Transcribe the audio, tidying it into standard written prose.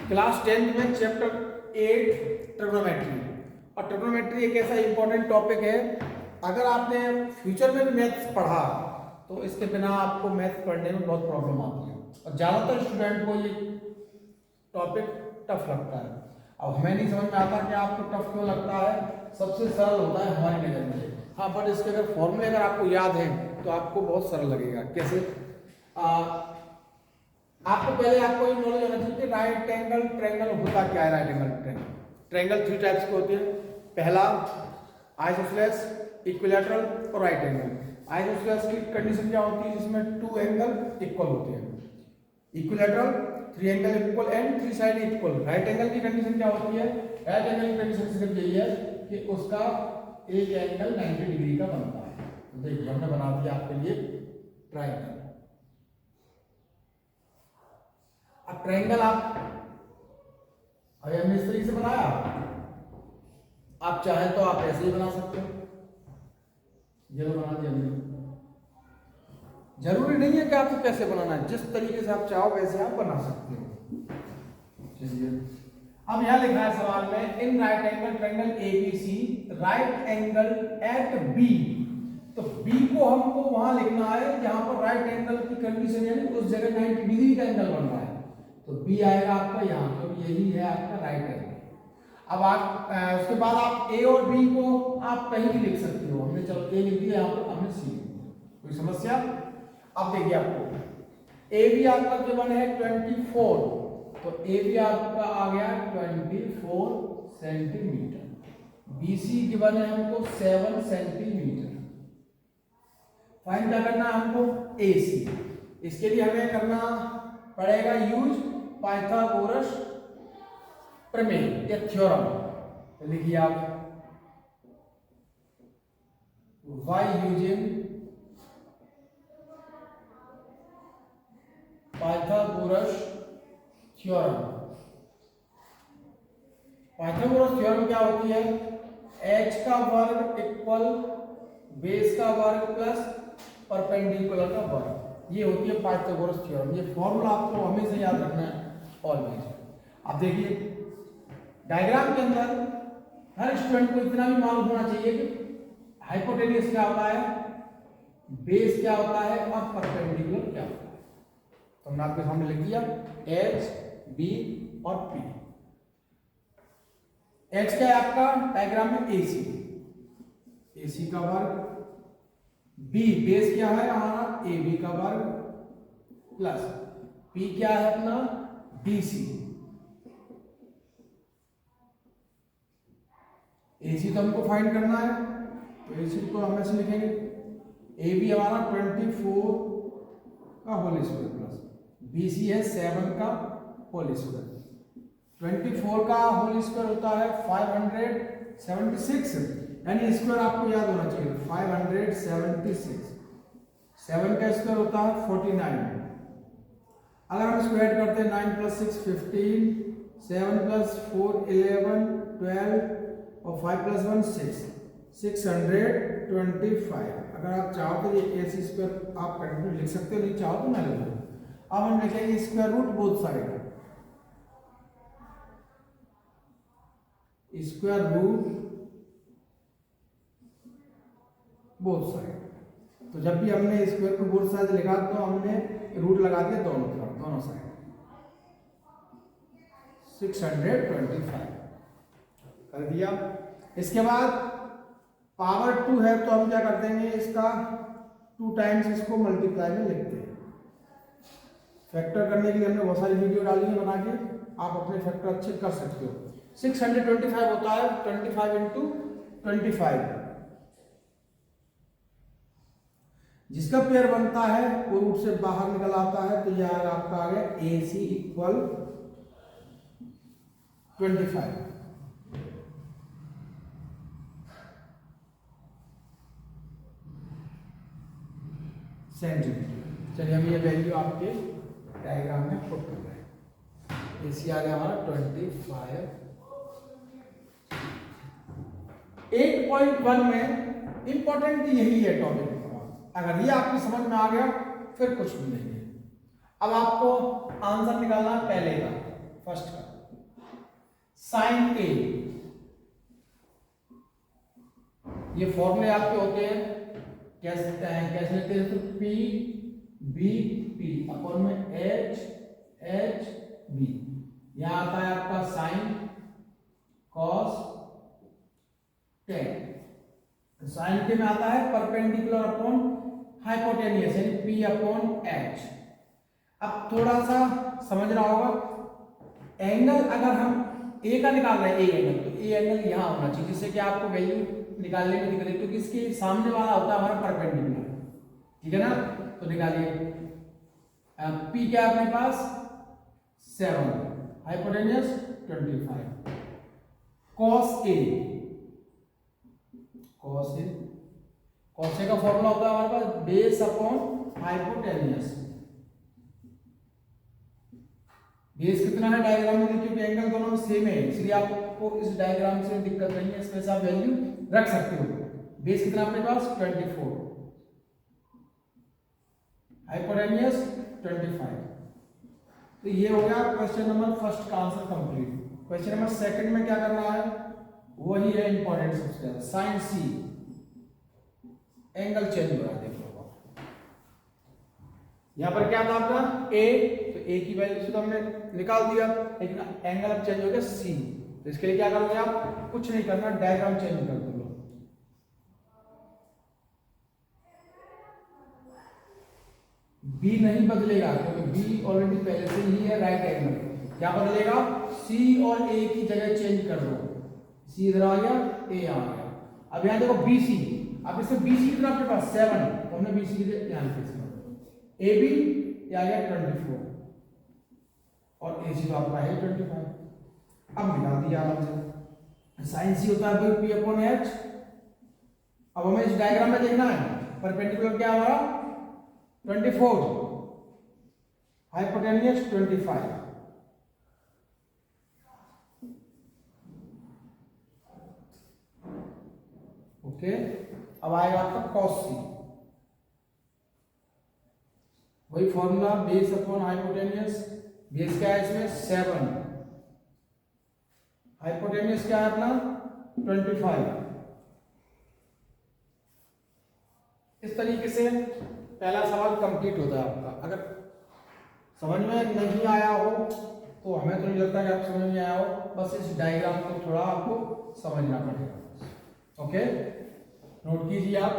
Class 10th में chapter 8 trigonometry. और trigonometry एक ऐसा इंपॉर्टेंट टॉपिक है, अगर आपने फ्यूचर में भी मैथ्स पढ़ा तो इसके बिना आपको मैथ्स पढ़ने में बहुत प्रॉब्लम आती है और ज़्यादातर स्टूडेंट को ये टॉपिक टफ लगता है। अब हमें नहीं समझ में आता कि आपको टफ क्यों लगता है, सबसे सरल होता है हमारी नज़र में। हाँ, बट इसके अगर फॉर्मूले अगर आपको याद है तो आपको बहुत सरल लगेगा। कैसे? आपको पहले आपको ये नॉलेज होना चाहिए कि राइट एंगल ट्रायंगल होता क्या है। Right angle triangle, triangle 3 types के होते हैं। पहला आइसोसेलेस, इक्विलैटरल और राइट एंगल। आइसोसेलेस की कंडीशन क्या होती है? जिसमें 2 एंगल इक्वल होते हैं। Equilateral 3 angle equal and 3 side equal. Right angle की कंडीशन क्या होती है? राइट एंगल की कंडीशन सिर्फ यही है कि उसका एक एंगल 90 डिग्री का बनता है। तो देखिए हमने बना दिया आपके लिए ट्रायंगल। अब ट्रायंगल अभी हमने इस तरीके से बनाया, आप चाहे तो आप ऐसे ही बना सकते हो। ये तो बना दिया हमने। जरूरी नहीं है कि आपको कैसे बनाना है, जिस तरीके से आप चाहो वैसे आप बना सकते हो। चलिए अब यहां लिखा है सवाल में, in right angle triangle ABC right angle at B. तो बी को हमको वहां लिखना है जहां पर राइट एंगल की कंडीशन यानी उस जगह 90 डिग्री का एंगल बन रहा है। तो बी आएगा आपका यहाँ, तो यही है आपका राइट एंगल। अब आप उसके बाद आप ए और बी को आप कहीं भी लिख सकते हो। हमने चलो ए लिख दिया, यहाँ पर हमने सी लिख दिया, कोई समस्या? अब देखिए आपको ए बी आपका गिवन है 24, तो ए बी आपका आ गया 24 सेंटीमीटर। बी सी गिवन है हमको 7 सेंटीमीटर। फाइंड क्या करना है हमको? ए सी। इसके लिए हमें करना पड़ेगा यूज पाइथागोरस प्रमेय या थ्योरम। तो लिखिए आप y using Pythagoras theorem. Pythagoras theorem क्या होती है? h का वर्ग इक्वल बेस का वर्ग प्लस परपेंडिकुलर का वर्ग, ये होती है पाइथागोरस थ्योरम। ये फॉर्मूला आपको हमेशा याद रखना है ऑलवेज। अब देखिए डायग्राम के अंदर हर स्टूडेंट को इतना भी मालूम होना चाहिए कि हाइपोटेन्यूज क्या होता है, बेस क्या होता है और परपेंडिकुलर क्या होता है। तो हमने आपके सामने लिख दिया एच, बी और पी। एच क्या है आपका डायग्राम में? ए सी, ए सी का वर्ग। बी बेस क्या है हमारा? ए बी का वर्ग प्लस पी क्या है अपना? B C. ए सी तो हमको फाइंड करना है, तो ए सी को हम ऐसे लिखेंगे ए बी हमारा 24 का whole square plus B C है 7 का होल स्क्वायर। 24 का होल स्क्वायर होता है 576, यानी स्क्वायर आपको याद होना चाहिए 576। 7 का स्क्वायर होता है 49। अगर हम इसको ऐड करते हैं 9 + 6 15, 7 + 4 11, 12 और 5 + 1 6, 625। अगर आप चाहो तो ये ए सी स्क्वायर आप कंटिन्यू लिख सकते हो, नहीं चाहो तो ना लिखो। अब हम लिखेंगे square root both side, square root both side. तो जब भी हमने स्क्वायर को बोथ साइड लिखा तो हमने रूट लगा दिया दोनों तरफ, दोनों साइड। 625 कर दिया। इसके बाद पावर 2 है तो हम क्या कर देंगे, इसका 2 टाइम्स इसको मल्टीप्लाई में लिखते हैं। फैक्टर करने के लिए हमने बहुत सारी वीडियो डाली है बना के, आप अपने फैक्टर अच्छे कर सकते हो। 625 होता है 25 × 25, जिसका पेयर बनता है वो रूट से बाहर निकल आता है। तो यह आपका आ गया ए सी इक्वल 25 सेंटीमीटर। चलिए हम ये वैल्यू आपके डायग्राम में पुट कर रहे हैं। ए सी आ गया हमारा 25। 8.1 में इंपॉर्टेंट यही है टॉपिक। अगर ये आपकी समझ में आ गया फिर कुछ भी नहीं है। अब आपको आंसर निकालना है पहले का, फर्स्ट का। साइन ए, ये फॉर्मूले आपके होते हैं, कैसे लेते हैं, तो पी बी पी अपॉन में एच एच बी। यहां आता है आपका साइन कॉस टेन। साइन के में आता है परपेंडिकुलर अपॉन हाइपोटेनियस यानी पी अपॉन एच। अब थोड़ा सा समझना होगा, एंगल अगर हम ए का निकाल रहे हैं, ए एंगल, तो ए एंगल यहां होना चाहिए, जिससे कि आपको वैल्यू निकालने में दिक्कत है, क्योंकि इसके सामने वाला होता है हमारा परपेंडिकुलर। ठीक है ना, तो निकालिए। पी क्या है अपने पास 7, hypotenuse 25, cos A, cos A, cos A का फॉर्मूला होता है हमारे पास बेस अपॉन हाइपोटेनियस। बेस कितना है डायग्राम में, क्योंकि एंगल दोनों में सेम है, इसलिए आपको इस डायग्राम से दिक्कत नहीं है, इसमें से आप वैल्यू रख सकते हो। बेस कितना अपने पास 24, हाइपोटेनियस 25। तो ये हो गया क्वेश्चन नंबर फर्स्ट का answer complete. Question number second में क्या करना है, वही है इंपॉर्टेंट सबसे ज्यादा, साइन सी, एंगल चेंज हो रहा है, देखो यहां पर क्या था आपका ए, तो ए की वैल्यू तो हमने निकाल दिया, लेकिन एंगल अब चेंज हो गया सी। तो इसके लिए क्या करोगे आप, कुछ नहीं करना, डायग्राम चेंज कर दो। बी नहीं बदलेगा, क्योंकि बी ऑलरेडी पहले से ही है राइट एंगल। क्या बदलेगा, सी और ए की जगह चेंज कर दो, सी इधर आ गया, ए आ गया। अब यहां देखो बी सी, अब इसमें बी सी कितना आपके पास 7, तो हमने बी सी की ध्यान से ए बी आ गया 24 और ए सी तो आपका है 25। अब निकाल दिया आराम से, साइन सी होता है पी अपॉन एच। अब हमें इस डायग्राम में देखना है परपेंडिकुलर क्या हमारा 24, हाइपोटेनियस 25। ओके, अब आएगा आपका कॉस सी, वही formula base upon hypotenuse. Base क्या है इसमें 7, हाइपोटेनियस क्या है अपना 25। इस तरीके से पहला सवाल कंप्लीट होता है आपका। अगर समझ में नहीं आया हो तो हमें तो नहीं लगता कि आप समझ में आया हो, बस इस डायग्राम को थोड़ा आपको समझना पड़ेगा। ओके, नोट कीजिए आप।